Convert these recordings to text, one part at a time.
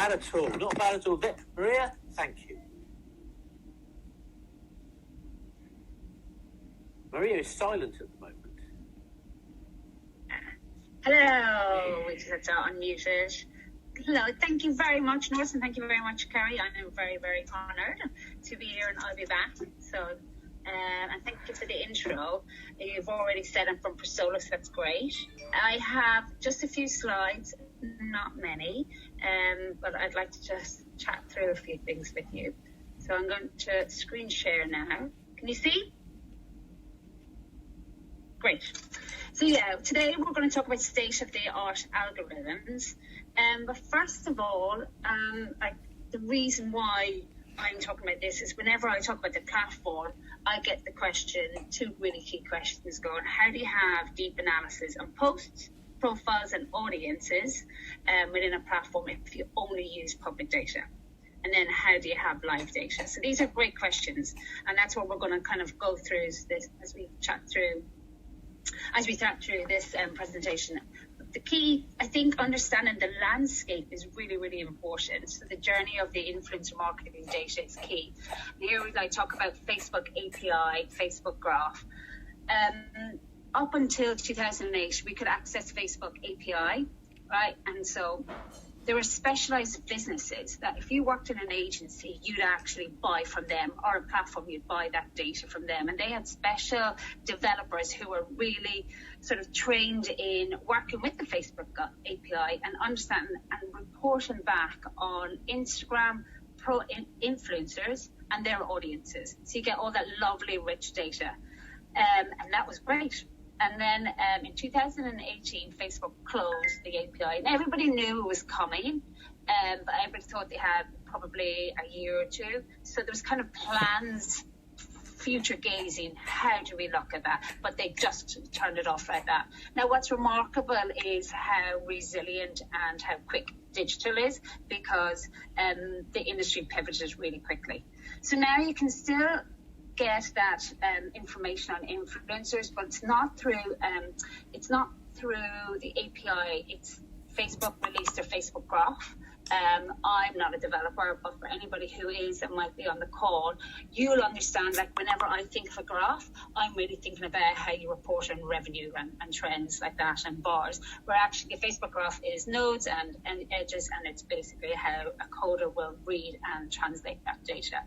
bad at all. Not bad at all. Maria, thank you. Maria is silent at the moment. Hello, we just had to unmute. Hello, thank you very much, North, and thank you very much, Kerry. I'm very, very honoured to be here, and I'll be back. So, and thank you for the intro. You've already said I'm from Persollo, so that's great. I have just a few slides, not many, but I'd like to just chat through a few things with you. So I'm going to screen share now. Can you see? Great. So yeah, today we're going to talk about state-of-the-art algorithms. But first of all, the reason why I'm talking about this is whenever I talk about the platform, I get the question, two really key questions going. How do you have deep analysis on posts, profiles and audiences within a platform if you only use public data? And then how do you have live data? So these are great questions. And that's what we're going to kind of go through as we chat through this presentation. The key, I think, understanding the landscape is really, really important. So the journey of the influencer marketing data is key. Here we talk about Facebook API, Facebook Graph. Up until 2008, we could access Facebook API, right? And so there were specialized businesses that if you worked in an agency, you'd actually buy from them, or a platform, you'd buy that data from them. And they had special developers who were really sort of trained in working with the Facebook API and understanding and reporting back on Instagram influencers and their audiences. So you get all that lovely, rich data. And that was great. And then in 2018, Facebook closed the API, and everybody knew it was coming, but everybody thought they had probably a year or two. So there was kind of plans, future gazing, how do we look at that? But they just turned it off like that. Now, what's remarkable is how resilient and how quick digital is, because the industry pivoted really quickly. So now you can still get that information on influencers, but it's not through the API. It's Facebook released their Facebook Graph. I'm not a developer, but for anybody who is and might be on the call, you'll understand, like, whenever I think of a graph, I'm really thinking about how you report on revenue and trends like that and bars, where actually a Facebook Graph is nodes and edges, and it's basically how a coder will read and translate that data.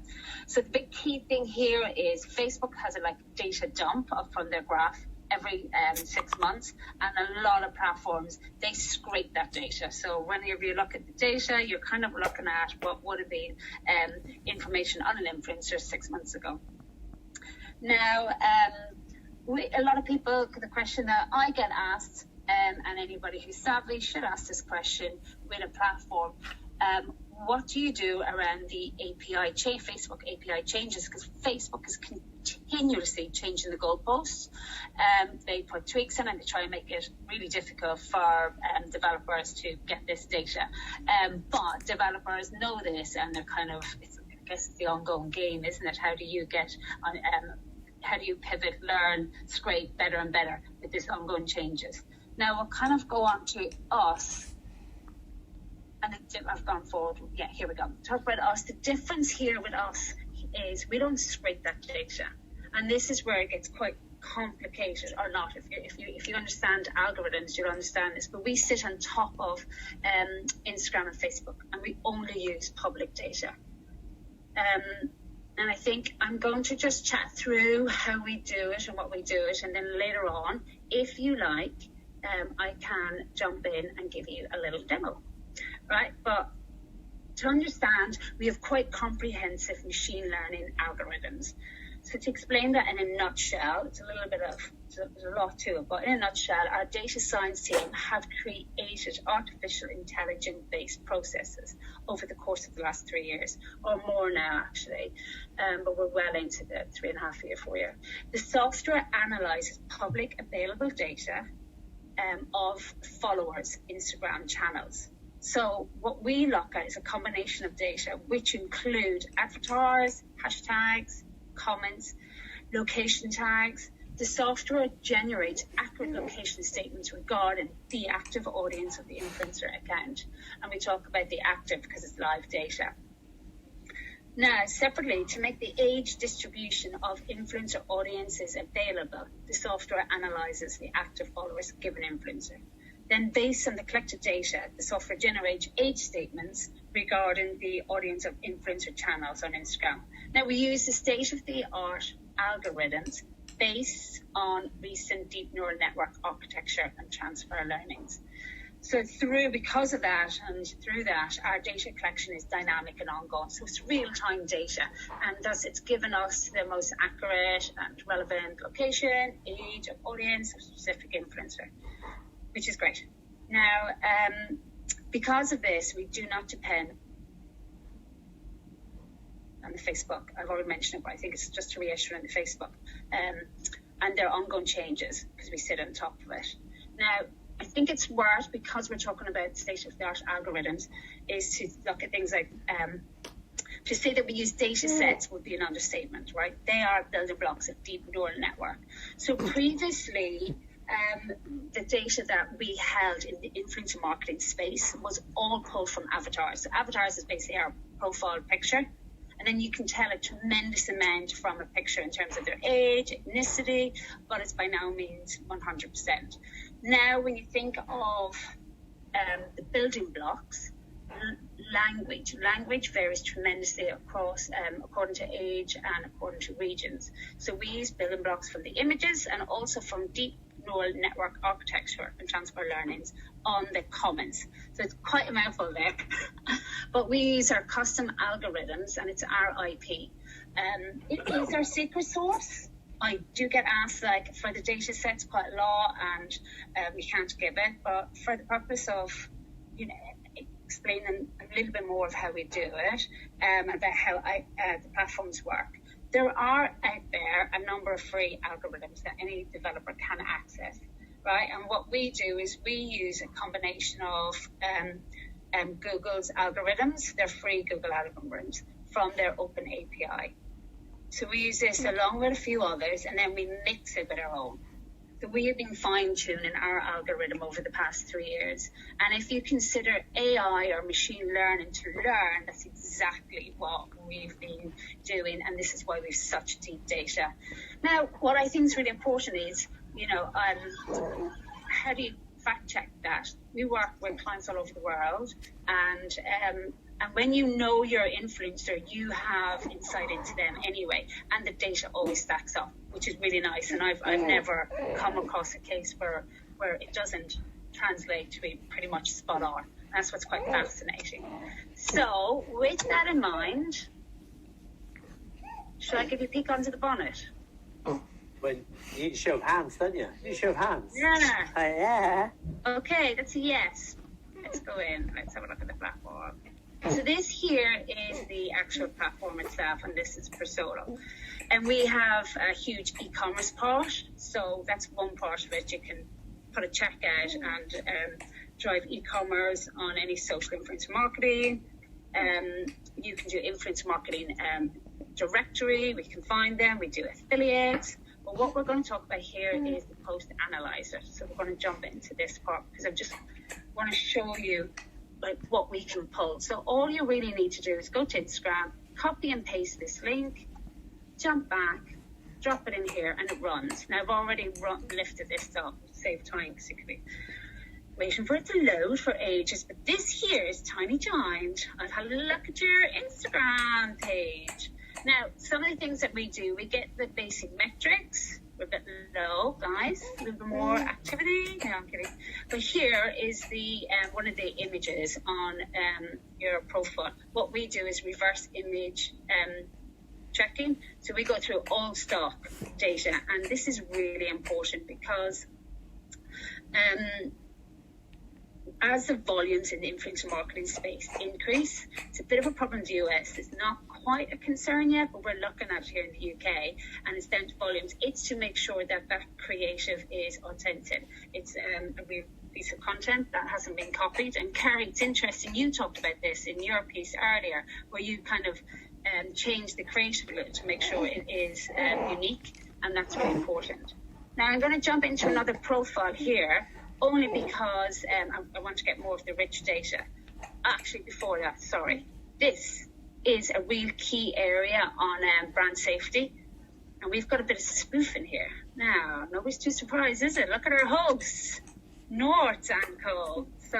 So the big key thing here is Facebook has a data dump from their graph every 6 months, and a lot of platforms, they scrape that data. So whenever you look at the data, you're kind of looking at what would have been information on an influencer 6 months ago. Now, a lot of people, the question that I get asked, and anybody who's savvy should ask this question with a platform, what do you do around the API change, Facebook API changes? Because Facebook is continuously changing the goalposts. They put tweaks in and they try and make it really difficult for developers to get this data. But developers know this, and they're kind of, I guess it's the ongoing game, isn't it? How do you get on? How do you pivot, learn, scrape better and better with this ongoing changes? Now we'll kind of go on to us. And I've gone forward. Yeah, here we go. Talk about us. The difference here with us is we don't scrape that data, and this is where it gets quite complicated, or not. If you understand algorithms, you'll understand this. But we sit on top of Instagram and Facebook, and we only use public data. And I think I'm going to just chat through how we do it and what we do it, and then later on, if you like, I can jump in and give you a little demo. Right, but to understand, we have quite comprehensive machine learning algorithms. So to explain that in a nutshell, there's a lot to it, but in a nutshell, our data science team have created artificial intelligence-based processes over the course of the last 3 years, or more now actually, but we're well into the 3.5 year, 4 year. The software analyzes public available data of followers' Instagram channels. So what we look at is a combination of data which include avatars, hashtags, comments, location tags, The software generates accurate location statements regarding the active audience of the influencer account. And we talk about the active because it's live data. Now, separately, to make the age distribution of influencer audiences available, the software analyzes the active followers of a given influencer. Then, based on the collected data, the software generates age statements regarding the audience of influencer channels on Instagram. Now, we use the state-of-the-art algorithms based on recent deep neural network architecture and transfer learnings. So because of that, our data collection is dynamic and ongoing. So it's real-time data, and thus it's given us the most accurate and relevant location, age of audience of specific influencer, which is great. Now, because of this, we do not depend on the Facebook. I've already mentioned it, but I think it's just to reissue on the Facebook. And there are ongoing changes because we sit on top of it. Now, I think it's worth, because we're talking about state-of-the-art algorithms, is to look at things like, to say that we use data sets would be an understatement, right? They are building blocks of deep neural network. So previously, the data that we held in the influencer marketing space was all pulled from avatars. So avatars is basically our profile picture. And then you can tell a tremendous amount from a picture in terms of their age, ethnicity, but it's by no means 100%. Now, when you think of the building blocks, language varies tremendously across according to age and according to regions. So we use building blocks from the images and also from deep neural network architecture and transfer learnings on the comments. So it's quite a mouthful there. But we use our custom algorithms, and it's our IP. It is our secret sauce. I do get asked, like, for the data sets quite a lot, and we can't give it. But for the purpose of, explaining a little bit more of how we do it, about how the platforms work, there are out there a number of free algorithms that any developer can access, right? And what we do is we use a combination of Google's algorithms, their free Google algorithms, from their open API. So we use this along with a few others, and then we mix it with our own. So we have been fine-tuning our algorithm over the past 3 years. And if you consider AI or machine learning to learn, that's exactly what we've been doing. And this is why we have such deep data. Now, what I think is really important is, how do you fact check that? We work with clients all over the world, and when you know your influencer, you have insight into them anyway, and the data always stacks up, which is really nice. And I've never come across a case where it doesn't translate to be pretty much spot on. That's what's quite fascinating. So with that in mind, should I give you a peek under the bonnet? Well, you need a show of hands, don't you? You need a show of hands. Yeah. Yeah. Okay, that's a yes. Let's go in. Let's have a look at the platform. So this here is the actual platform itself, and this is Persollo. And we have a huge e-commerce part. So that's one part of it. You can put a checkout and drive e-commerce on any social influencer marketing. You can do influencer marketing directory. We can find them. We do affiliates. But what we're going to talk about here is the post analyzer. So we're going to jump into this part because I just want to show you what we can pull. So all you really need to do is go to Instagram, copy and paste this link, jump back, drop it in here, and it runs. Now I've already lifted this up to save time because it could be waiting for it to load for ages. But this here is tiny giant. I've had a look at your Instagram page. Now, some of the things that we do, we get the basic metrics. We're a bit low, guys. A little bit more activity. No, I'm kidding. But here is the one of the images on your profile. What we do is reverse image checking. So we go through all stock data, and this is really important because as the volumes in the influencer marketing space increase, it's a bit of a problem in the US. It's not quite a concern yet, but we're looking at it here in the UK, and it's down to volumes. It's to make sure that that creative is authentic. It's a real piece of content that hasn't been copied. And Carrie, it's interesting, you talked about this in your piece earlier, where you kind of changed the creative a little to make sure it is unique, and that's really important. Now I'm going to jump into another profile here, only because I want to get more of the rich data. Actually, before that, sorry. This is a real key area on brand safety. And we've got a bit of spoof in here. Now, nobody's too surprised, is it? Look at our hosts, North and Co. So,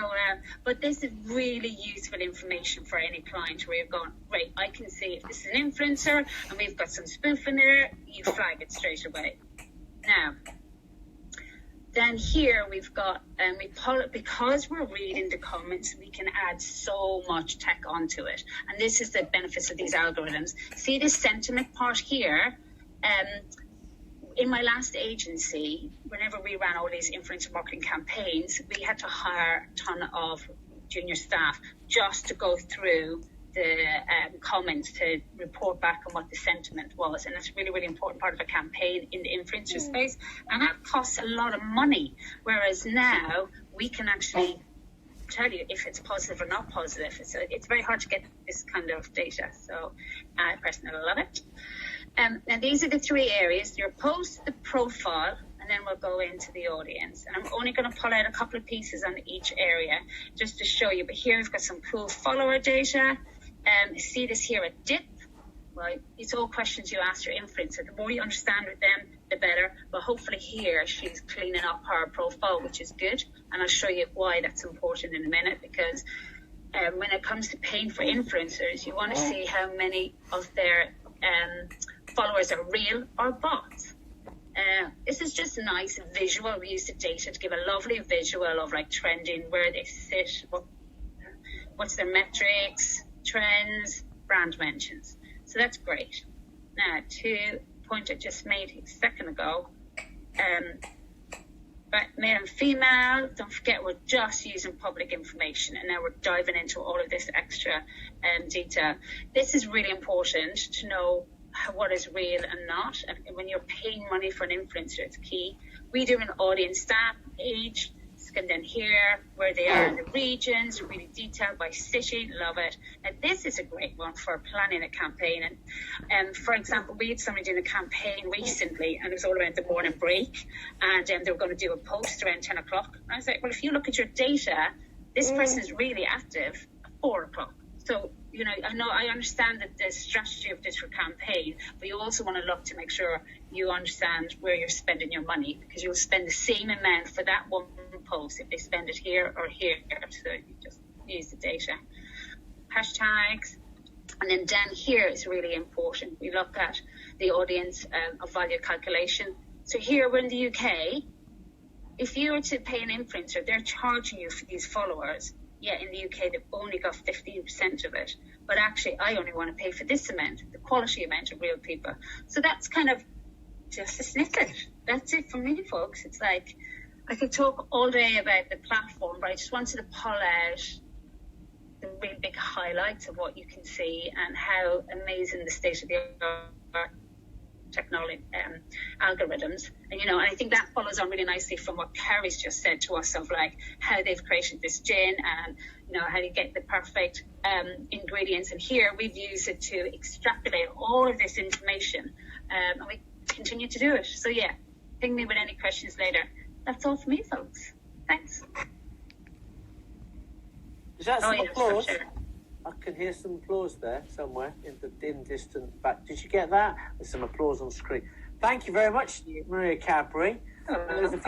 but this is really useful information for any client where you're going, great, I can see if this is an influencer and we've got some spoof in there, you flag it straight away. Now, then here we've got, because we're reading the comments, we can add so much tech onto it. And this is the benefits of these algorithms. See this sentiment part here? In my last agency, whenever we ran all these influencer marketing campaigns, we had to hire a ton of junior staff just to go through the comments to report back on what the sentiment was. And that's a really, really important part of a campaign in the influencer space. And that costs a lot of money. Whereas now we can actually tell you if it's positive or not positive. It's very hard to get this kind of data. So I personally love it. And these are the three areas: your post, the profile, and then we'll go into the audience. And I'm only going to pull out a couple of pieces on each area just to show you. But here we've got some cool follower data. See this here at DIP. Well, it's all questions you ask your influencer. The more you understand with them, the better. But hopefully here she's cleaning up her profile, which is good. And I'll show you why that's important in a minute, because when it comes to paying for influencers, you want to see how many of their followers are real or bots. This is just a nice visual. We use the data to give a lovely visual of like trending, where they sit, what's their metrics, trends, brand mentions. So that's great. Now, to point I just made a second ago, male and female, don't forget we're just using public information, and now we're diving into all of this extra detail. This is really important to know what is real and not. And when you're paying money for an influencer, it's key. We do an audience stat, age, and then here where they are in the regions, really detailed by city. Love it. And this is a great one for planning a campaign. And for example, we had somebody doing a campaign recently, and it was all around the morning break, and they were going to do a post around 10 o'clock. And I was like, well, if you look at your data, this person is really active at 4 o'clock. So, I understand that the strategy of this campaign, but you also want to look to make sure you understand where you're spending your money, because you'll spend the same amount for that one post if they spend it here or here. So you just use the data. Hashtags. And then down here is really important. We look at the audience of value calculation. So here we're in the UK. If you were to pay an influencer, they're charging you for these followers. Yeah, in the UK, they've only got 15% of it. But actually, I only want to pay for this amount, the quality amount of real people. So that's kind of just a snippet. That's it for me, folks. It's like, I could talk all day about the platform, but I just wanted to pull out the really big highlights of what you can see and how amazing the state of the art technology algorithms. And I think that follows on really nicely from what Carrie's just said to us of like how they've created this gin and how you get the perfect ingredients. And here we've used it to extrapolate all of this information, and we continue to do it. So yeah, ping me with any questions later. That's all for me, folks. Thanks. Is that some applause? Sure. I can hear some applause there somewhere in the dim, distant back. Did you get that? There's some applause on screen. Thank you very much, Maria Cadbury. Oh.